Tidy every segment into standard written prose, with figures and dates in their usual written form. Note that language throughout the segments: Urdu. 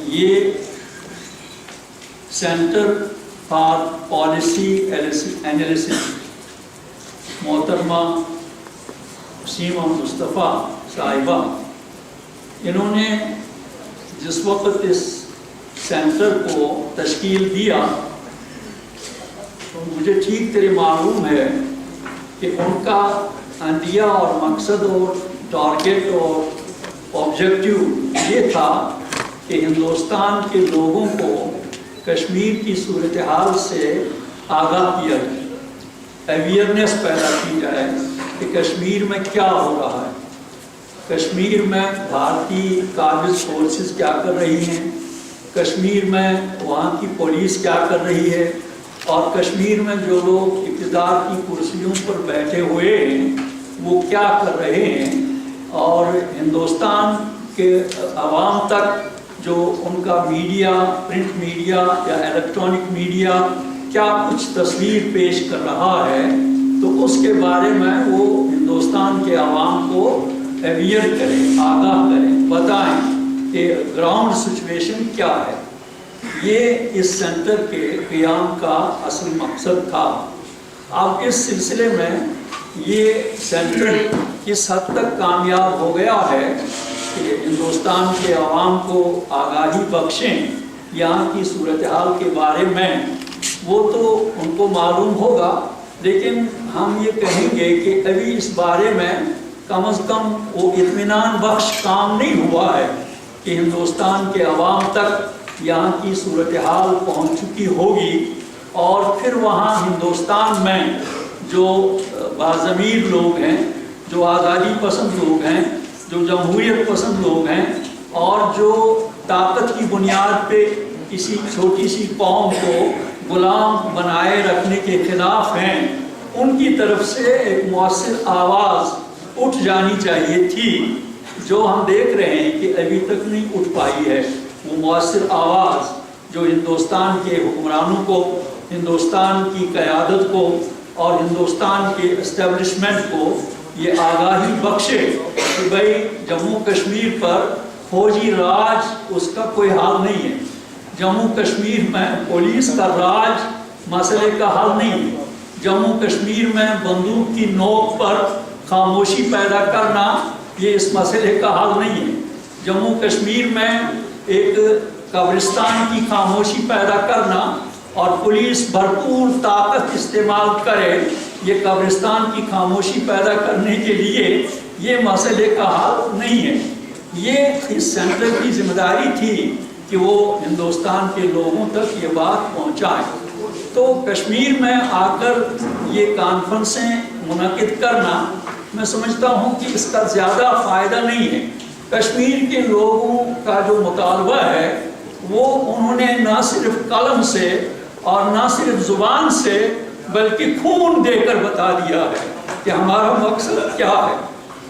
یہ سینٹر فار پالیسی انالیسس محترمہ سیما مصطفیٰ صاحبہ، انہوں نے جس وقت اس سینٹر کو تشکیل دیا تو مجھے ٹھیک طرح معلوم ہے کہ ان کا اندیہ اور مقصد اور ٹارگیٹ اور آبجیکٹیو یہ تھا کہ ہندوستان کے لوگوں کو کشمیر کی صورتحال سے آگاہ کیا جائے، اویئرنیس پیدا کی جائے کہ کشمیر میں کیا ہو رہا ہے، کشمیر میں بھارتی قابض فورسز کیا کر رہی ہیں، کشمیر میں وہاں کی پولیس کیا کر رہی ہے، اور کشمیر میں جو لوگ اقتدار کی کرسیوں پر بیٹھے ہوئے ہیں وہ کیا کر رہے ہیں، اور ہندوستان کے عوام تک جو ان کا میڈیا، پرنٹ میڈیا یا الیکٹرانک میڈیا کیا کچھ تصویر پیش کر رہا ہے، تو اس کے بارے میں وہ ہندوستان کے عوام کو اویئر کریں، آگاہ کریں، بتائیں کہ گراؤنڈ سچویشن کیا ہے۔ یہ اس سینٹر کے قیام کا اصل مقصد تھا۔ اب اس سلسلے میں یہ سینٹر کس حد تک کامیاب ہو گیا ہے کہ ہندوستان کے عوام کو آگاہی بخشیں یہاں کی صورتحال کے بارے میں، وہ تو ان کو معلوم ہوگا، لیکن ہم یہ کہیں گے کہ ابھی اس بارے میں کم از کم وہ اطمینان بخش کام نہیں ہوا ہے کہ ہندوستان کے عوام تک یہاں کی صورتحال پہنچ چکی ہوگی، اور پھر وہاں ہندوستان میں جو باضمیر لوگ ہیں، جو آزادی پسند لوگ ہیں، جو جمہوریت پسند لوگ ہیں، اور جو طاقت کی بنیاد پہ کسی چھوٹی سی قوم کو غلام بنائے رکھنے کے خلاف ہیں، ان کی طرف سے ایک مؤثر آواز اٹھ جانی چاہیے تھی، جو ہم دیکھ رہے ہیں کہ ابھی تک نہیں اٹھ پائی ہے۔ وہ مؤثر آواز جو ہندوستان کے حکمرانوں کو، ہندوستان کی قیادت کو اور ہندوستان کے اسٹیبلشمنٹ کو یہ آگاہی بخشے کہ بھئی جموں کشمیر پر فوجی راج اس کا کوئی حل نہیں ہے، جموں کشمیر میں پولیس کا راج مسئلے کا حل نہیں ہے، جموں کشمیر میں بندوق کی نوک پر خاموشی پیدا کرنا یہ اس مسئلے کا حل نہیں ہے، جموں کشمیر میں ایک قبرستان کی خاموشی پیدا کرنا اور پولیس بھرپور طاقت استعمال کرے یہ قبرستان کی خاموشی پیدا کرنے کے لیے یہ مسئلے کا حل نہیں ہے۔ یہ اس سینٹر کی ذمہ داری تھی کہ وہ ہندوستان کے لوگوں تک یہ بات پہنچائیں۔ تو کشمیر میں آ کر یہ کانفرنسیں منعقد کرنا میں سمجھتا ہوں کہ اس کا زیادہ فائدہ نہیں ہے۔ کشمیر کے لوگوں کا جو مطالبہ ہے وہ انہوں نے نہ صرف قلم سے اور نہ صرف زبان سے بلکہ خون دے کر بتا دیا ہے کہ ہمارا مقصد کیا ہے،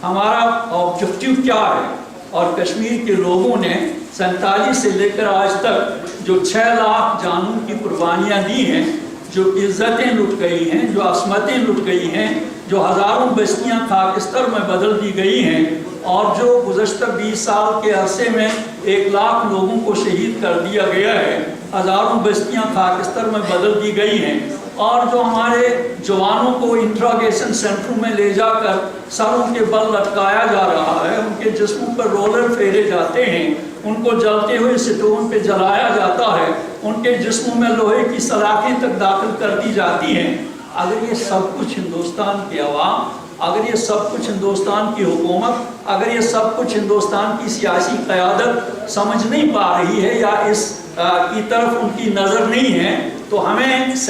ہمارا آبجیکٹیو کیا ہے، اور کشمیر کے لوگوں نے 47 سے لے کر آج تک جو 6 لاکھ جانوں کی قربانیاں دی ہیں، جو عزتیں لٹ گئی ہیں، جو عصمتیں لٹ گئی ہیں، جو ہزاروں بستیاں خاکستر میں بدل دی گئی ہیں، اور جو گزشتہ 20 سال کے عرصے میں 1 لاکھ لوگوں کو شہید کر دیا گیا ہے، ہزاروں بستیاں خاکستر میں بدل دی گئی ہیں، اور جو ہمارے جوانوں کو انٹراگیشن سینٹروں میں لے جا کر سروں کے بل لٹکایا جا رہا ہے، ان کے جسموں پر رولر پھیرے جاتے ہیں، ان کو جلتے ہوئے سٹون پہ جلایا جاتا ہے، ان کے جسموں میں لوہے کی سلاخیں تک داخل کر دی جاتی ہیں۔ اگر یہ سب کچھ ہندوستان کے عوام، اگر یہ سب کچھ ہندوستان کی حکومت، اگر یہ سب کچھ ہندوستان کی سیاسی قیادت سمجھ نہیں پا رہی ہے یا اس کی طرف ان کی نظر نہیں ہے، تو ہمیں اس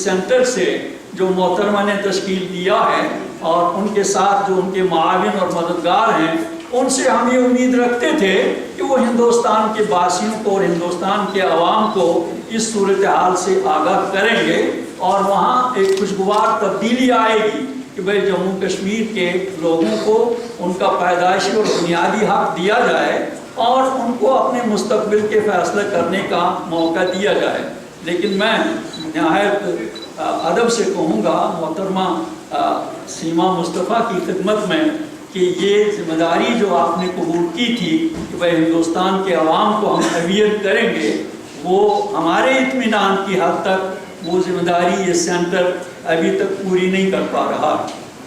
سینٹر سے جو محترمہ نے تشکیل دیا ہے اور ان کے ساتھ جو ان کے معاون اور مددگار ہیں، ان سے ہم یہ امید رکھتے تھے کہ وہ ہندوستان کے باسیوں کو اور ہندوستان کے عوام کو اس صورتحال سے آگاہ کریں گے، اور وہاں ایک خوشگوار تبدیلی آئے گی کہ بھئی جموں کشمیر کے لوگوں کو ان کا پیدائشی اور بنیادی حق دیا جائے اور ان کو اپنے مستقبل کے فیصلہ کرنے کا موقع دیا جائے۔ لیکن میں نہایت ادب سے کہوں گا محترمہ سیما مصطفیٰ کی خدمت میں کہ یہ ذمہ داری جو آپ نے قبول کی تھی کہ بھائی ہندوستان کے عوام کو ہم اویئر کریں گے، وہ ہمارے اطمینان کی حد تک وہ ذمہ داری یہ سینٹر ابھی تک پوری نہیں کر پا رہا۔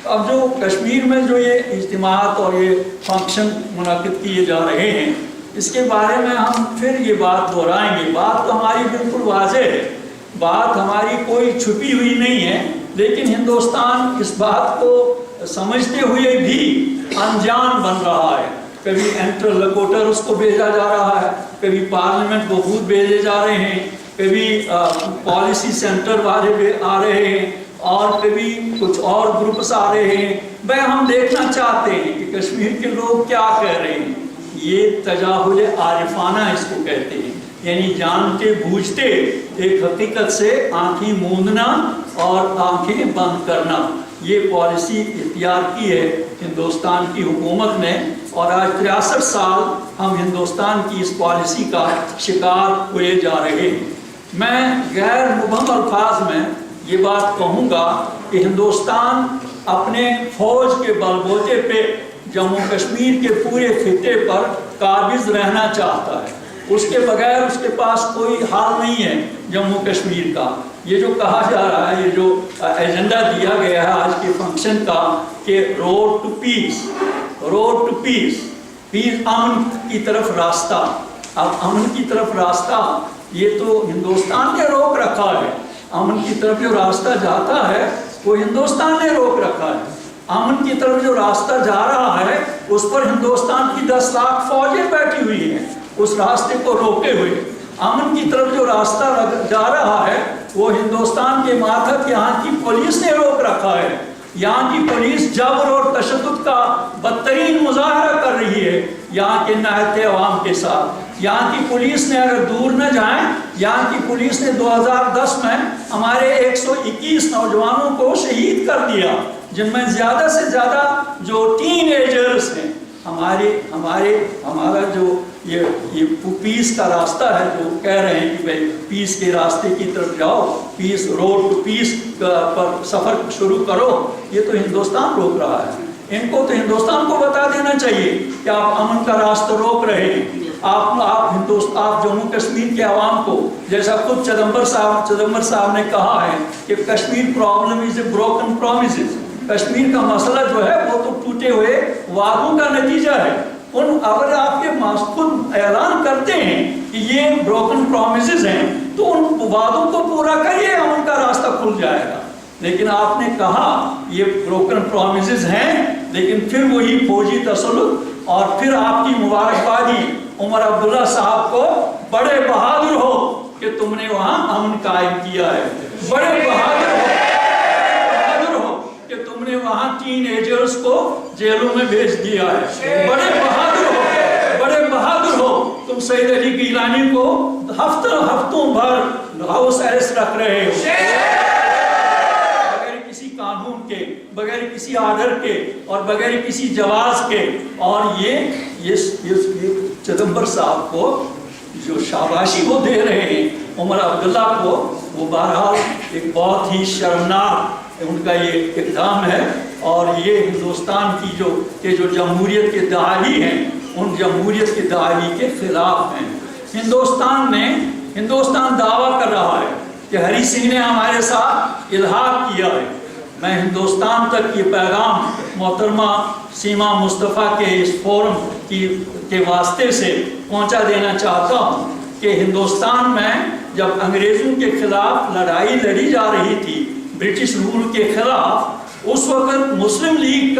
اب جو کشمیر میں جو یہ اجتماعات اور یہ فنکشن منعقد کیے جا رہے ہیں، اس کے بارے میں ہم پھر یہ بات دہرائیں گے۔ بات تو ہماری بالکل واضح ہے، بات ہماری کوئی چھپی ہوئی نہیں ہے، لیکن ہندوستان اس بات کو سمجھتے ہوئے بھی انجان بن رہا ہے۔ کبھی انٹرلوکوٹر اس کو بھیجا جا رہا ہے، کبھی پارلیمنٹ وفود بھیجے جا رہے ہیں، کبھی پالیسی سینٹر والے آ رہے ہیں، اور کبھی کچھ اور گروپس آ رہے ہیں۔ بھائی ہم دیکھنا چاہتے ہیں کہ کشمیر کے لوگ کیا کہہ رہے ہیں۔ یہ تجاہل عارفانہ اس کو کہتے ہیں، یعنی جانتے بوجھتے ایک حقیقت سے آنکھیں موندنا اور آنکھیں بند کرنا۔ یہ پالیسی اختیار کی ہے ہندوستان کی حکومت نے، اور آج 63 سال ہم ہندوستان کی اس پالیسی کا شکار ہوئے جا رہے ہیں۔ میں غیر مبہم الفاظ میں یہ بات کہوں گا کہ ہندوستان اپنے فوج کے بل بوتے پہ جموں کشمیر کے پورے خطے پر قابض رہنا چاہتا ہے۔ اس کے بغیر اس کے پاس کوئی حال نہیں ہے جموں کشمیر کا۔ یہ جو کہا جا رہا ہے، یہ جو ایجنڈا دیا گیا ہے آج کے فنکشن کا کہ road to peace, road to peace, peace امن کی طرف راستہ۔ اب امن کی طرف راستہ یہ تو ہندوستان نے روک رکھا ہے۔ امن کی طرف جو راستہ جاتا ہے وہ ہندوستان نے روک رکھا ہے۔ امن کی طرف جو راستہ جا رہا ہے اس پر ہندوستان کی 10 لاکھ فوجیں بیٹھی ہوئی ہیں اس راستے کو روکے ہوئے۔ امن کی طرف جو راستہ جا رہا ہے وہ ہندوستان کے ماتحت یہاں کی پولیس نے روک رکھا ہے۔ یہاں کی پولیس جبر اور تشدد کا بدترین مظاہرہ کر رہی ہے یہاں کے نہتے عوام کے ساتھ۔ یہاں کی پولیس نے اگر دور نہ جائیں، یہاں کی پولیس نے 2010 میں ہمارے 121 نوجوانوں کو شہید کر دیا، جن میں زیادہ سے زیادہ جو ٹین ایجرز ہیں۔ ہمارا جو یہ پیس کا راستہ ہے، جو کہہ رہے ہیں کہ بھائی پیس کے راستے کی طرف جاؤ، پیس روڈ ٹو پیس پر سفر شروع کرو، یہ تو ہندوستان روک رہا ہے۔ ان کو تو ہندوستان کو بتا دینا چاہیے کہ آپ امن کا راستہ روک رہے ہیں۔ آپ جموں کشمیر کے عوام کو، جیسا خود چدمبر صاحب نے کہا ہے کہ Kashmir problem is a broken promises. Kashmir کا مسئلہ جو ہے وہ تو ٹوٹے ہوئے وعدوں کا نتیجہ ہے۔ اگر آپ کے خود اعلان کرتے ہیں کہ یہ بروکن پرومسز ہیں تو ان وعدوں کو پورا کریے، امن کا راستہ کھل جائے گا۔ لیکن آپ نے کہا یہ بروکن پرومسز ہیں، لیکن پھر وہی فوجی تسلط، اور پھر آپ کی مبارکبادی عمر عبداللہ صاحب کو، بڑے بہادر ہو کہ تم نے وہاں امن قائم کیا ہے، بڑے بہادر ہو کہ تم نے وہاں ٹین ایجرز کو جیلوں میں بھیج دیا ہے، بڑے بہادر ہو تم سید علی گیلانی کو ہفتوں بھر ہاؤس ایرسٹ رکھ رہے ہو، بغیر کسی قانون کے، بغیر کسی آرڈر کے اور بغیر کسی جواز کے۔ اور یہ چدمبر صاحب کو جو شاباشی وہ دے رہے ہیں عمر عبداللہ کو، وہ بہرحال ایک بہت ہی شرمناک ان کا یہ اقدام ہے، اور یہ ہندوستان کی جو جمہوریت کے داعی ہیں، ان جمہوریت کے داعی کے خلاف ہیں۔ ہندوستان دعویٰ کر رہا ہے کہ ہری سنگھ نے ہمارے ساتھ الحاق کیا ہے۔ میں ہندوستان تک یہ پیغام محترمہ سیما مصطفیٰ کے اس فورم کے واسطے سے پہنچا دینا چاہتا ہوں کہ ہندوستان میں جب انگریزوں کے خلاف لڑائی لڑی جا رہی تھی، برٹش رول کے خلاف، اس وقت مسلم لیگ